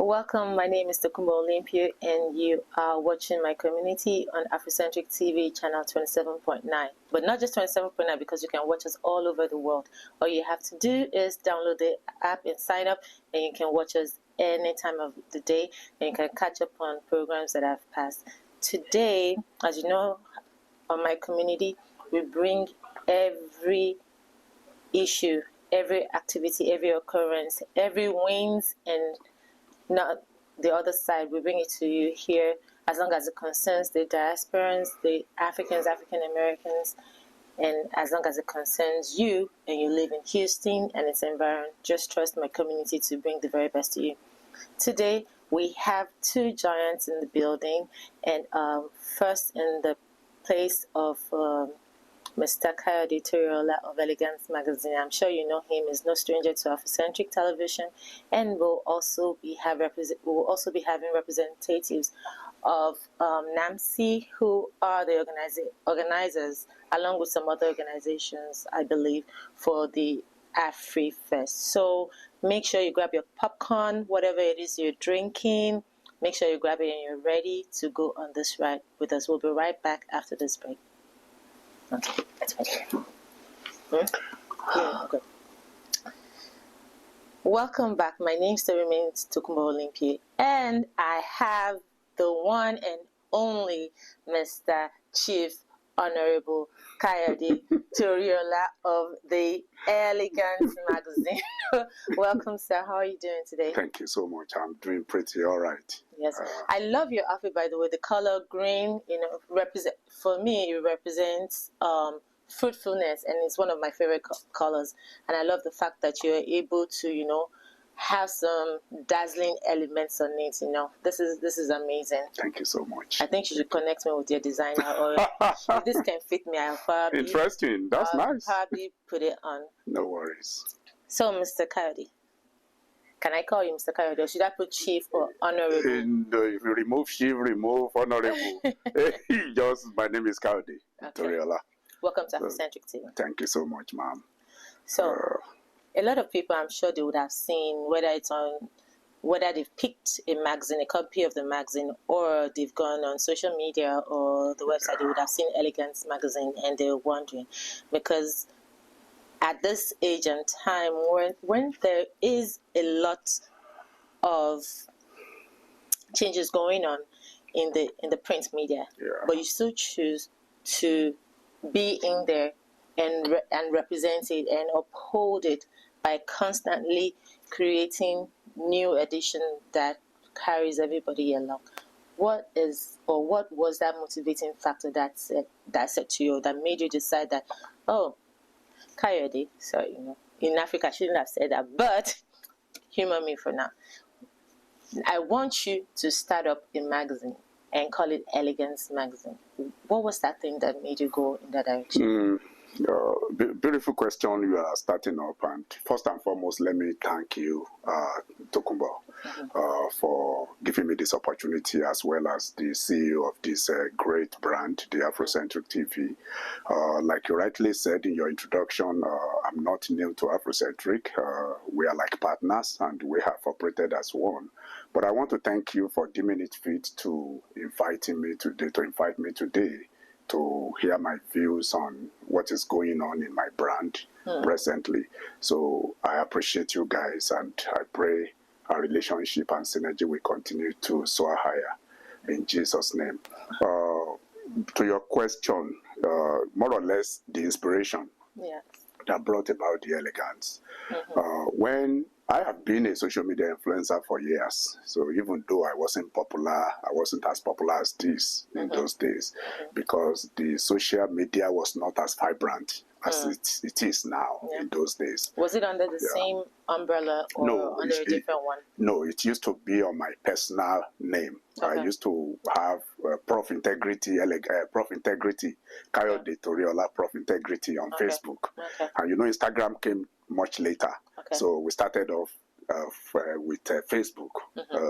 Welcome, my name is Tokumbo Olympia, and you are watching my community on Afrocentric TV channel 27.9. But not just 27.9, because you can watch us all over the world. All you have to do is download the app and sign up, and you can watch us any time of the day, and you can catch up on programs that have passed. Today, as you know, on my community, we bring every issue, every activity, every occurrence, every wins and not the other side. We bring it to you here as long as it concerns the diasporans, the Africans, African Americans, and as long as it concerns you and you live in Houston and its environment. Just trust my community to bring the very best to you. Today we have two giants in the building, and first in the place of Mr. Kayode Toriola of Elegantz magazine. I'm sure you know him. Is no stranger to Afrocentric television, and we'll also be having representatives of NAMC, who are the organizers, along with some other organizations, I believe, for the AfriFest. So make sure you grab your popcorn, whatever it is you're drinking. Make sure you grab it and you're ready to go on this ride with us. We'll be right back after this break. Okay, that's right. Yeah, good. Welcome back. My name still remains Tokumbo Olympia, and I have the one and only Mr. Chief Honorable Kayode Toriola of the Elegantz magazine. Welcome, sir. How are you doing today? Thank you so much. I'm doing pretty all right. Yes, I love your outfit, by the way. The color green, for me, it represents fruitfulness, and it's one of my favorite colors. And I love the fact that you're able to, have some dazzling elements on it. This is amazing. Thank you so much. I think you should connect me with your designer, or if this can fit me, I'll probably interesting. That's nice. Probably put it on. No worries. So, Mr. Kayode. Can I call you Mr. Kayode, or should I put Chief or Honorable? No, if you remove Chief, remove Honorable. Just my name is Kayode Toriola. Welcome to Afrocentric TV. Thank you so much, ma'am. So, a lot of people, I'm sure they would have seen, whether they've picked a magazine, a copy of the magazine, or they've gone on social media or the website, they would have seen Elegantz magazine, and they're wondering, because at this age and time, when there is a lot of changes going on in the print media, but you still choose to be in there and represent it and uphold it by constantly creating new edition that carries everybody along. What was that motivating factor that said to you, that made you decide that, Kayode, sorry, in Africa I shouldn't have said that, but humor me for now. I want you to start up a magazine and call it Elegantz magazine. What was that thing that made you go in that direction? Beautiful question you are starting up, and first and foremost, let me thank you, Tokumbo, for giving me this opportunity, as well as the CEO of this great brand, the Afrocentric TV. Like you rightly said in your introduction, I'm not new to Afrocentric. We are like partners, and we have operated as one. But I want to thank you for deeming it fit to invite me today to hear my views on what is going on in my brand presently. So I appreciate you guys, and I pray our relationship and synergy will continue to soar higher in Jesus' name. To your question, more or less the inspiration that brought about the Elegantz. When I have been a social media influencer for years, so even though I wasn't as popular as this in those days, because the social media was not as vibrant as it is now in those days. Was it under the same umbrella, or under a different one? No, it used to be on my personal name. I used to have Prof Integrity, Kayode Toriola, Prof Integrity on Facebook. And Instagram came much later. So we started off with Facebook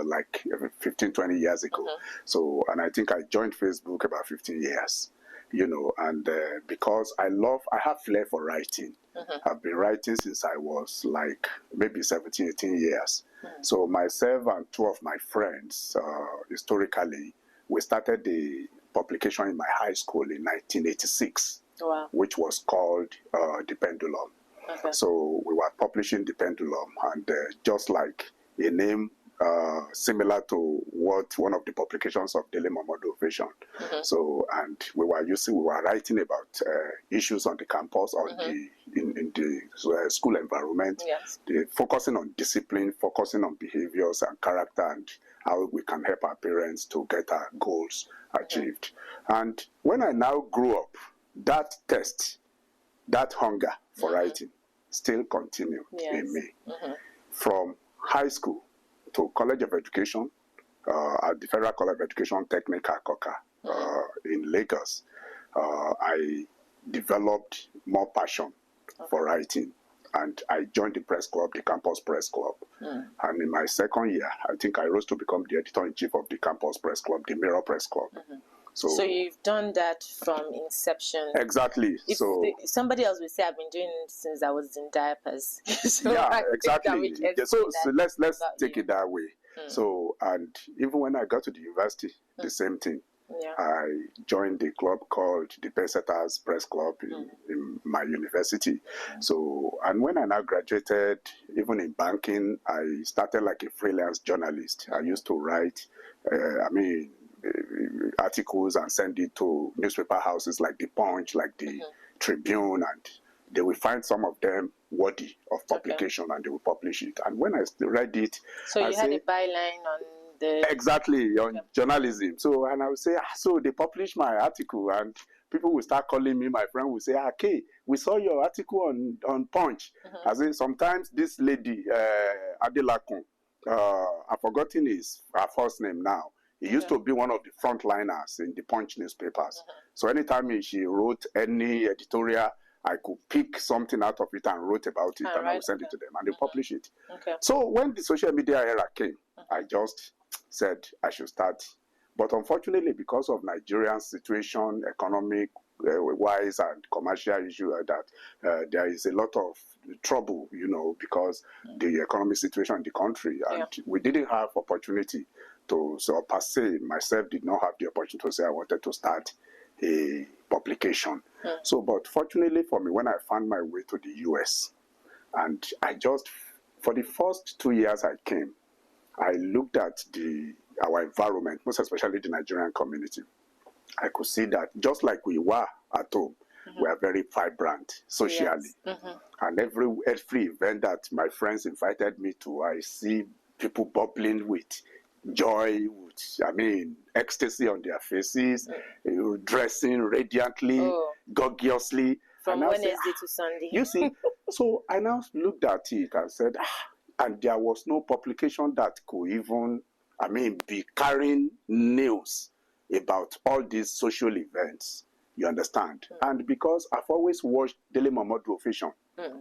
like 15-20 years ago. So, and I think I joined Facebook about 15 years, and because I have flair for writing. I've been writing since I was like maybe 17-18 years. So myself and two of my friends, historically, we started the publication in my high school in 1986, Wow. which was called The Pendulum. Okay. So we were publishing The Pendulum, and just like a name similar to what one of the publications of Daily Momodu Ovation. So, and we were writing about issues on the campus or in the school environment, Yes. focusing on discipline, focusing on behaviors and character, and how we can help our parents to get our goals achieved. And when I now grew up, that thirst, that hunger for writing still continue in me. From high school to College of Education, at the Federal College of Education Technical Koka in Lagos, I developed more passion for writing, and I joined the press club, the campus press club. And in my second year, I think I rose to become the editor-in-chief of the campus press club, the Mirror Press Club. So you've done that from inception. Exactly. Somebody else would say I've been doing it since I was in diapers. So yeah, exactly. So let's take it that way. So, and even when I got to the university, the same thing. Yeah. I joined the club called the Pesetas Press Club in my university. So, and when I now graduated, even in banking, I started like a freelance journalist. I used to write, articles and send it to newspaper houses like the Punch, like the Tribune, and they will find some of them worthy of publication and they will publish it. And when I read it, so you had a byline on the exactly on journalism. So, and I would say, so they published my article, and people will start calling me. My friend will say, okay, we saw your article on Punch. I say, sometimes this lady, Adelakun, I've forgotten her first name now. He used to be one of the frontliners in the Punch newspapers. So anytime she wrote any editorial, I could pick something out of it and wrote about it, and I would send it to them, and they publish it. So when the social media era came, I just said I should start. But unfortunately, because of Nigerian situation, economic wise and commercial issue like that, there is a lot of trouble, because the economic situation in the country, and we didn't have opportunity to, so per se, myself did not have the opportunity to say I wanted to start a publication. So, but fortunately for me, when I found my way to the US, and I just, for the first 2 years I came, I looked at our environment, most especially the Nigerian community. I could see that just like we were at home, we are very vibrant socially. And every event that my friends invited me to, I see people bubbling with joy, with, ecstasy on their faces, dressing radiantly, gorgeously. From Wednesday to Sunday. You see, so I now looked at it and said, and there was no publication that could even, be carrying news about all these social events. You understand? And because I've always watched Daily Momodu Ovation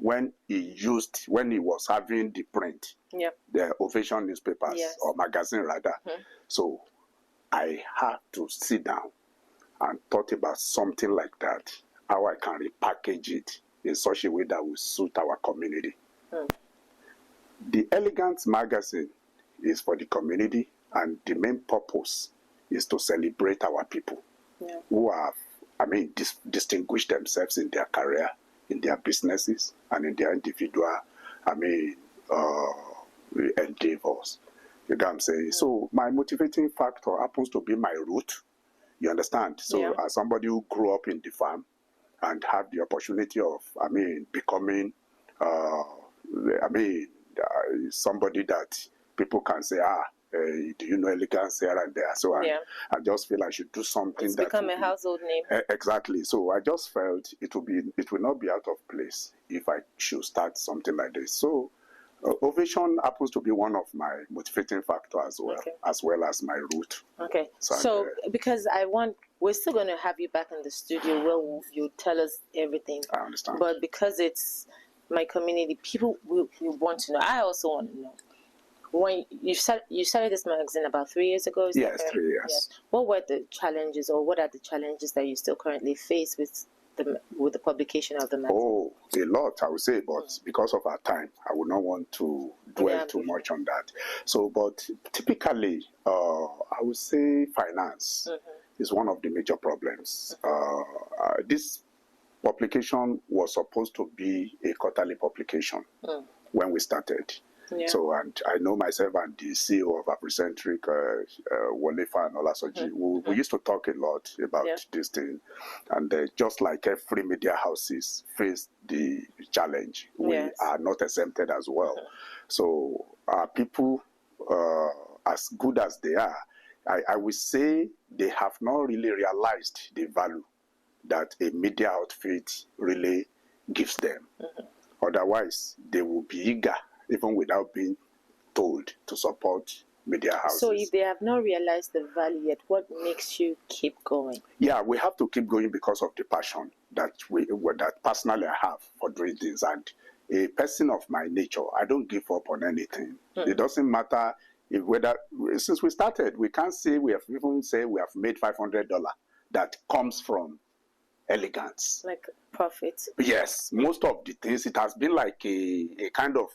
when he was having the print, the Ovation newspapers or magazine rather. So I had to sit down and thought about something like that, how I can repackage it in such a way that will suit our community. The Elegantz magazine is for the community, and the main purpose is to celebrate our people who have, distinguished themselves in their career, in their businesses, and in their individual, endeavors. You know what I'm saying? So my motivating factor happens to be my root. You understand? So as somebody who grew up in the farm and have the opportunity of, becoming, somebody that people can say, do you know Elegantz here and there? So I just feel I should do something it's become a household name. Exactly. So I just felt it will not be out of place if I should start something like this. So Ovation happens to be one of my motivating factors as well as my root. Okay. So because we're still going to have you back in the studio where you tell us everything. I understand. But because it's my community, people will want to know. I also want to know. When you started this magazine about 3 years ago? Yes, 3 years. Yes. What were the challenges, or what are the challenges that you still currently face with the publication of the magazine? Oh, a lot, I would say, but because of our time, I would not want to dwell too much on that. So, but typically, I would say finance is one of the major problems. This publication was supposed to be a quarterly publication when we started. Yeah. So, and I know myself and the CEO of Afrocentric, Walefa and Olasoji, we used to talk a lot about this thing. And just like every media houses face the challenge, we are not exempted as well. So, our people, as good as they are, I would say they have not really realized the value that a media outfit really gives them. Otherwise, they will be eager, even without being told, to support media houses. So if they have not realized the value yet, what makes you keep going? Yeah, we have to keep going because of the passion that that personally I have for doing things. And a person of my nature, I don't give up on anything. It doesn't matter if whether, since we started, we can't say we have made $500 that comes from Elegantz. Like profit. Yes, most of the things, it has been like a kind of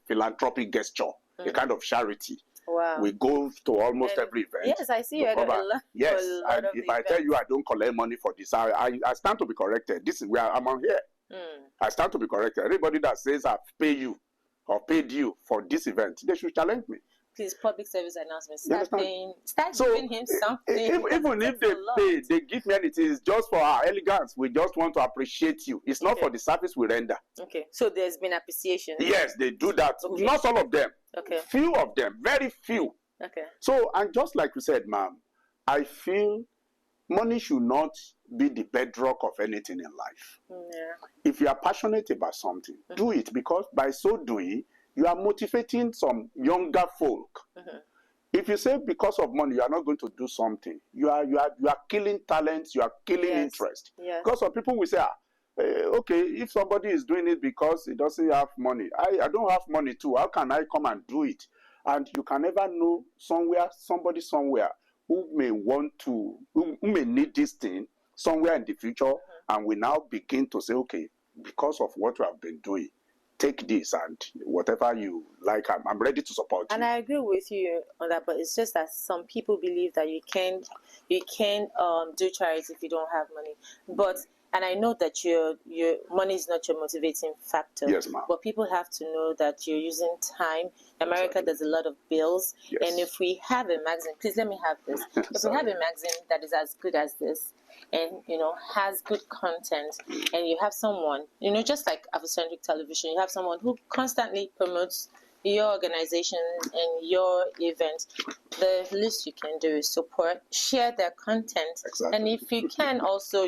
philanthropic gesture, a kind of charity. Wow. We go to almost every event. Yes, I see you at a lot. Yes, and if I tell you I don't collect money for this, I stand to be corrected. This is where I'm on here. I stand to be corrected. Anybody that says I've paid you or paid you for this event, they should challenge me. Please, public service announcement. Start giving him something. Even if they pay, they give me anything. It's just for our elegance. We just want to appreciate you. It's not for the service we render. Okay. So there's been appreciation. Yes, they do that. Okay. Not all of them. Okay. Few of them. Very few. Okay. So, and just like you said, ma'am, I feel money should not be the bedrock of anything in life. Yeah. If you are passionate about something, do it, because by so doing, you are motivating some younger folk. If you say because of money you are not going to do something, you are killing talents, you are killing interest. Yes. Because some people will say, okay, if somebody is doing it because he doesn't have money, I don't have money too. How can I come and do it? And you can never know somebody somewhere who may want to, who may need this thing somewhere in the future, and we now begin to say, okay, because of what we have been doing, take this, and whatever you like, I'm ready to support you. And I agree with you on that, but it's just that some people believe that you can't do charity if you don't have money. And I know that your money is not your motivating factor. Yes, ma'am. But people have to know that you're using time. America does a lot of bills. Yes. And if we have a magazine, please let me have this. If we have a magazine that is as good as this, and has good content, and you have someone, just like Afrocentric Television, you have someone who constantly promotes your organization and your event, the least you can do is support, share their content, and if you can also,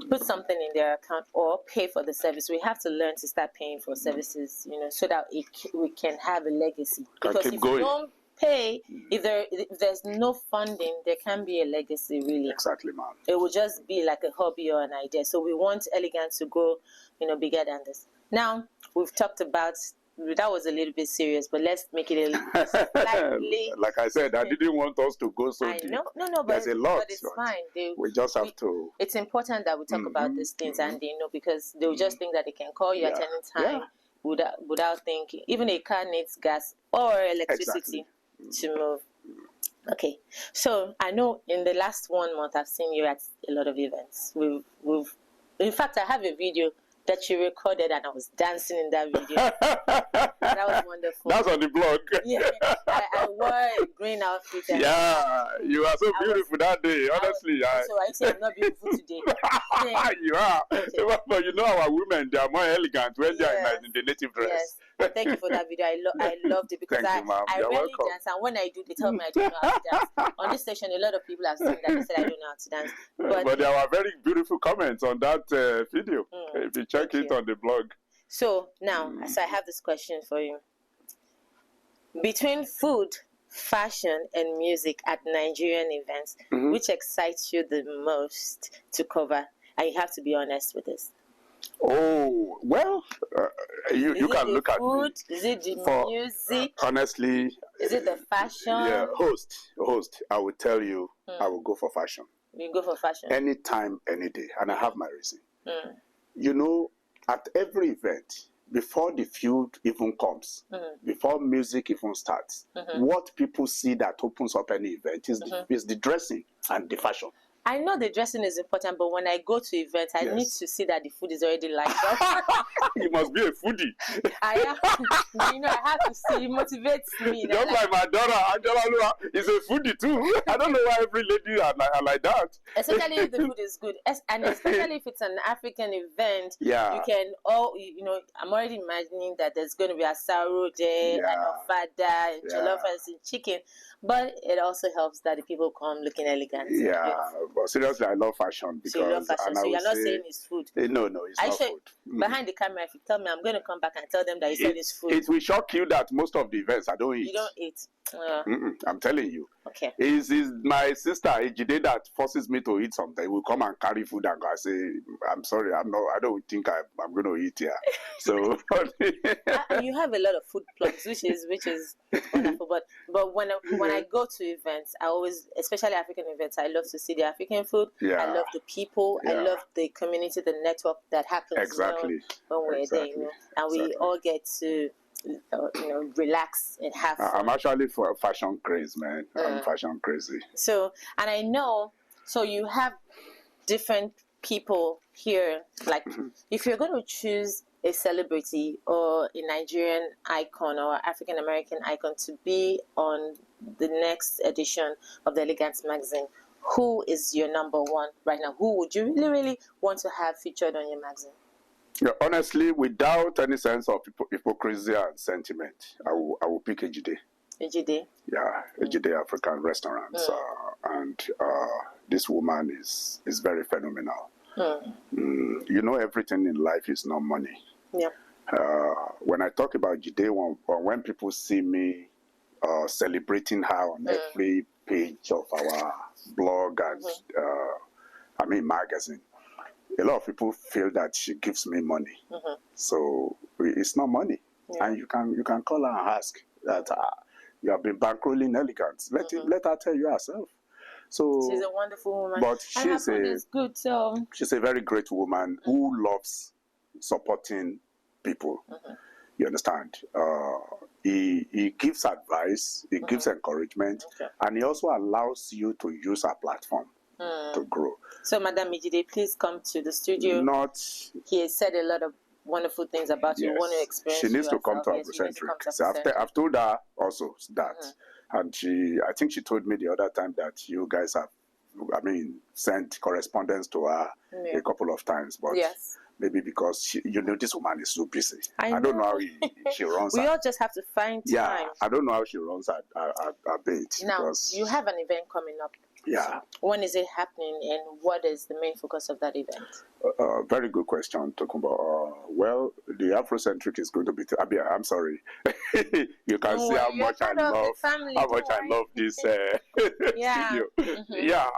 put something in their account or pay for the service. We have to learn to start paying for services, so that we can have a legacy. Because if you don't pay, if there's no funding, there can be a legacy, really. Exactly, ma'am. It will just be like a hobby or an idea. So we want Elegantz to go, bigger than this. Now, we've talked about, that was a little bit serious, but let's make it a slightly... Like I said, I didn't want us to go so deep. No, but there's a lot. But it's fine. We just have to... It's important that we talk about these things, and because they'll just think that they can call you at any time without thinking. Even a car needs gas or electricity to move. Okay, so I know in the last 1 month I've seen you at a lot of events. In fact, I have a video that you recorded, and I was dancing in that video. That was wonderful. That's on the blog. Yeah, I wore a green outfit. You are so beautiful that day, honestly. So I say I'm not beautiful today. You are. Okay. But our women, they are more elegant when they are in the native dress. Yes. But thank you for that video. I loved it because I rarely dance, and when I do, they tell me I don't know how to dance. On this station, a lot of people have seen that. They said I don't know how to dance. But there were very beautiful comments on that video. If you check it on the blog. So now, I have this question for you. Between food, fashion, and music at Nigerian events, which excites you the most to cover? And you have to be honest with this. Oh, well, you can look at food? Is it the music? Honestly. Is it the fashion? Yeah, host. I will tell you, I will go for fashion. You go for fashion. Anytime, any day. And I have my reason. You know, at every event, before the feud even comes, before music even starts, what people see that opens up any event is the dressing and the fashion. I know the dressing is important, but when I go to events, I need to see that the food is already lined up. You must be a foodie. I have to see. It motivates me. Just like my daughter, Angela, is a foodie too. I don't know why every lady are like that. Especially if the food is good, and especially if it's an African event. Yeah. You can I'm already imagining that there's going to be a asaro there, and ofada, and jollof rice and chicken. But it also helps that the people come looking elegant. Yeah, but seriously, I love fashion because. So you love fashion. So you're not saying it's food. No, it's not food. Behind the camera, if you tell me, I'm going to come back and tell them that you said it's food. It will shock you that most of the events I don't eat. You don't eat. I'm telling you. Okay. It's my sister Ejide that forces me to eat something. Will come and carry food and go. I say, I'm sorry, I don't think I'm going to eat here. So you have a lot of food plugs, which is wonderful. But when I go to events, I always, especially African events, I love to see the African food. Yeah. I love the people. I love the community, the network that happens. Exactly. When we're there, and we all get to. Relax and have fun. I'm actually for a fashion craze, man. I'm fashion crazy. So, and I know, so you have different people here. Like, if you're going to choose a celebrity or a Nigerian icon or African American icon to be on the next edition of the Elegantz magazine, who is your number one right now? Who would you really, really want to have featured on your magazine? Yeah, honestly, without any sense of hypocrisy and sentiment, I will pick Ejide. Ejide? Yeah, Ejide African Restaurants. And this woman is very phenomenal. You know, everything in life is not money. Yeah. When I talk about Ejide, when people see me celebrating her on every page of our blog and magazine, a lot of people feel that she gives me money. So it's not money. And you can call her and ask that you have been bankrolling Elegantz. Let her tell you herself. So she's a wonderful woman. But she's good, so she's a very great woman who loves supporting people. You understand? He gives advice, he gives encouragement, and he also allows you to use our platform to grow. So, Madam Ejide, please come to the studio. He has said a lot of wonderful things about you. Want to experience? She needs to come to Afrocentric. I've told her also that, and I think she told me the other time that you guys have, sent correspondence to her a couple of times, but maybe because this woman is so busy. I don't know how she runs. We all just have to find time. Yeah, I don't know how she runs her bait. Now, you have an event coming up. Yeah. When is it happening, and what is the main focus of that event? Very good question, Tokumbo. Well, the Afrocentric is going to be. I'm sorry. You can see how much I love this studio. Yeah.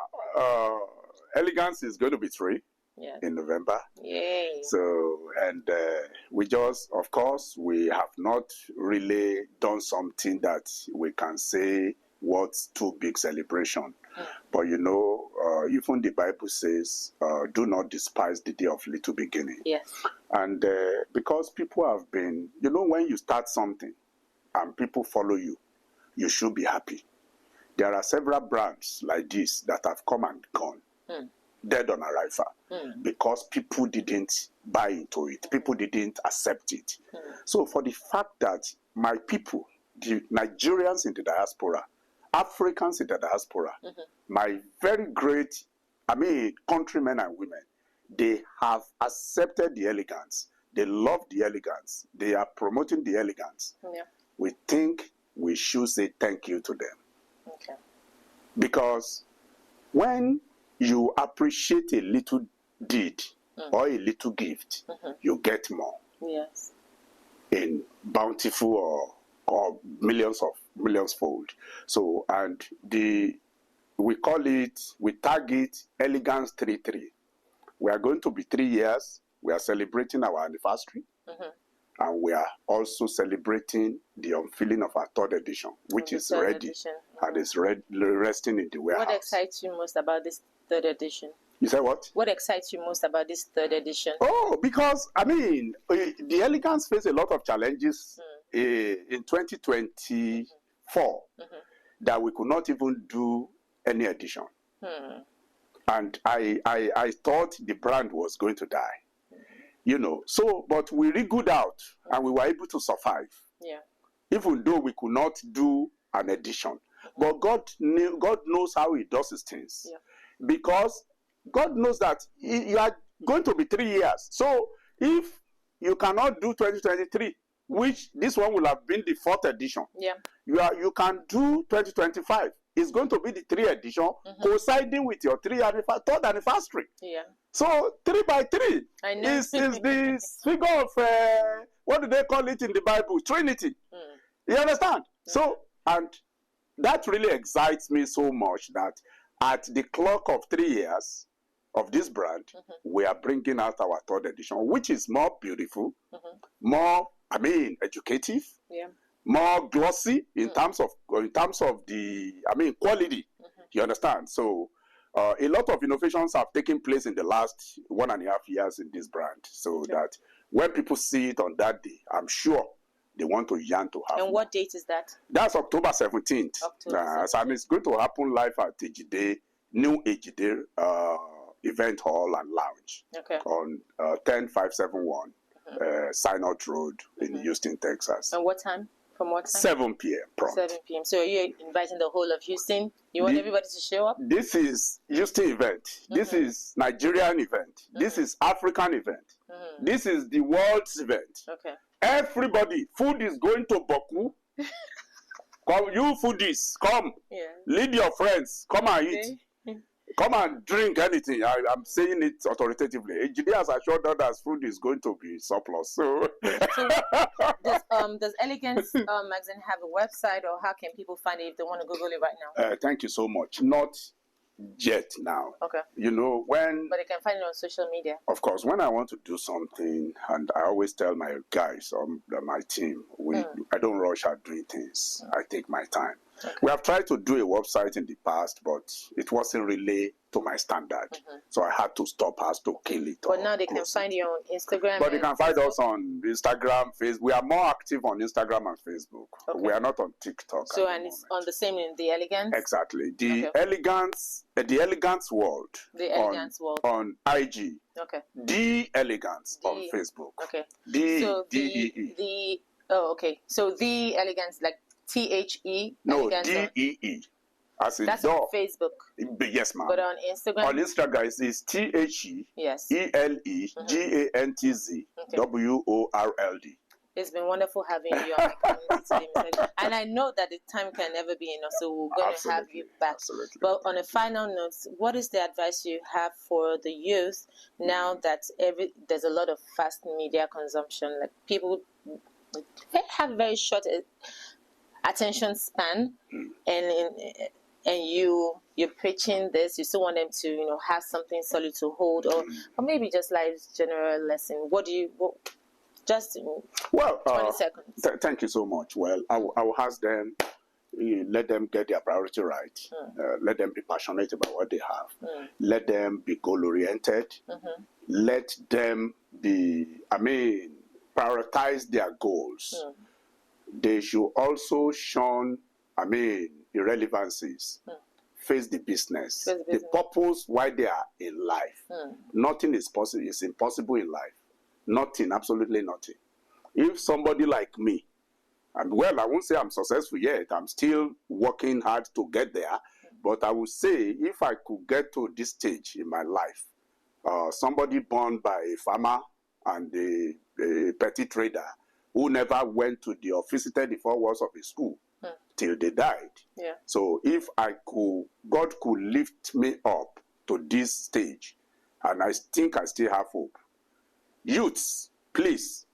Elegantz is going to be 3 in November. Yay. So, and we just, of course, we have not really done something that we can say what's too big celebration. But even the Bible says, do not despise the day of little beginning. Yes. And because people have been, when you start something and people follow you, you should be happy. There are several brands like this that have come and gone, dead on arrival, because people didn't buy into it. People didn't accept it. So for the fact that my people, the Nigerians in the diaspora, Africans in the diaspora, my very great, countrymen and women, they have accepted the Elegantz. They love the Elegantz. They are promoting the Elegantz. Yeah. We think we should say thank you to them. Okay. Because when you appreciate a little deed or a little gift, you get more. Yes. In bountiful or millions fold. So, and we tag it Elegantz 3-3. We are going to be 3 years. We are celebrating our anniversary. And we are also celebrating the unveiling of our 3rd edition, which is ready. and it's resting in the warehouse. What excites you most about this third edition? You say what? What excites you most about this third edition? Oh, because, I mean, the Elegantz faced a lot of challenges in 2024 that we could not even do any edition. And I thought the brand was going to die. You know, so, but we wriggled out and we were able to survive. Yeah. Even though we could not do an edition. But God knows how he does his things. Yeah. Because God knows that you are going to be 3 years. So if you cannot do 2023, which this one will have been the 4th edition, yeah, you can do 2025. It's going to be the 3rd edition, coinciding with your 3rd anniversary. Yeah. So 3 by 3 is the figure of what do they call it in the Bible? Trinity. You understand? So, and that really excites me so much that at the clock of 3 years of this brand, we are bringing out our 3rd edition, which is more beautiful, more, I mean, educative, more glossy in terms of the, I mean, quality. You understand? So, a lot of innovations have taken place in the last 1.5 years in this brand, so that when people see it on that day, I'm sure they want to yearn to have. And what date is that? That's October 17th. And it's going to happen live at Ejide, New Ejide Event Hall and Lounge on 10571 Synod Road in Houston, Texas. And what time? From what time? 7 p.m. prompt. 7 p.m. So you're inviting the whole of Houston? You want everybody to show up? This is Houston event. This is Nigerian event. This is African event. This is the world's event. Okay. Everybody, food is going to Boku. Come, you foodies, come. Yeah. Lead your friends. Come and eat. Come and drink anything. I'm saying it authoritatively. Engineers assured others food is going to be surplus. So does Elegantz magazine have a website, or how can people find it if they want to Google it right now? Thank you so much. Not yet now. Okay. You know, when... But they can find it on social media. Of course, when I want to do something, and I always tell my guys, my team, I don't rush at doing things. I take my time. Okay. We have tried to do a website in the past, but it wasn't really to my standard. So I had to stop, to kill it. But now they can find you on Instagram. But they can find us on Instagram, Facebook. We are more active on Instagram and Facebook. Okay. We are not on TikTok. So, and it's on the same in the Elegantz? Exactly. The Elegantz World. The Elegantz World. On IG. Okay. The Elegantz on Facebook. Okay. D-E-E. Okay. So the Elegantz, like THE? No, DEE. As in that's door. on Facebook. Yes, ma'am. But on Instagram? On Instagram, it's THE. Yes. ELEGANTZ WORLD. It's been wonderful having you on my community today, and I know that the time can never be enough, so we're going to have you back. Absolutely. But on a final note, what is the advice you have for the youth now that there's a lot of fast media consumption? Like people have very short attention span, and you're preaching this, you still want them to have something solid to hold, or maybe just life's general lesson. Just 20 seconds. Thank you so much. Well, I will ask them, let them get their priority right. Let them be passionate about what they have. Let them be goal-oriented. Let them prioritize their goals. They should also shun, irrelevancies. Face the business. The purpose why they are in life. Nothing is possible. It's impossible in life. Nothing, absolutely nothing. If somebody like me, I won't say I'm successful yet. I'm still working hard to get there. But I would say if I could get to this stage in my life, somebody born by a farmer and a petty trader who never went to or visited the 4 walls of a school till they died. Yeah. So if God could lift me up to this stage, and I think I still have hope. Youths, please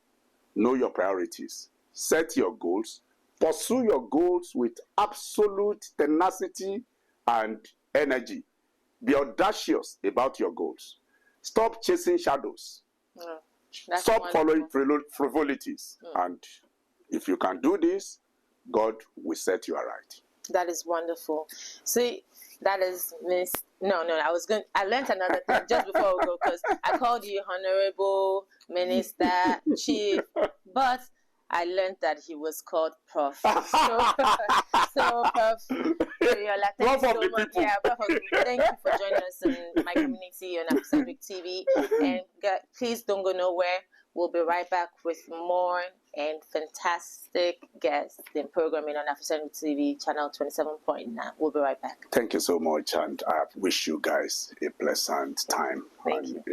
know your priorities. Set your goals. Pursue your goals with absolute tenacity and energy. Be audacious about your goals. Stop chasing shadows. Stop following frivolities. And if you can do this, God will set you aright. That is wonderful. See, that is Miss. No, I learned another thing just before we go, because I called you Honorable Minister, Chief, but I learned that he was called Prof. So, Prof, Yola, thank you so much. Yeah, Prof, thank you for joining us in my community on Afrocentric TV. And please don't go nowhere. We'll be right back with more and fantastic guests in programming on Afrocentric TV, channel 27.9. We'll be right back. Thank you so much, and I wish you guys a pleasant time. Thank you.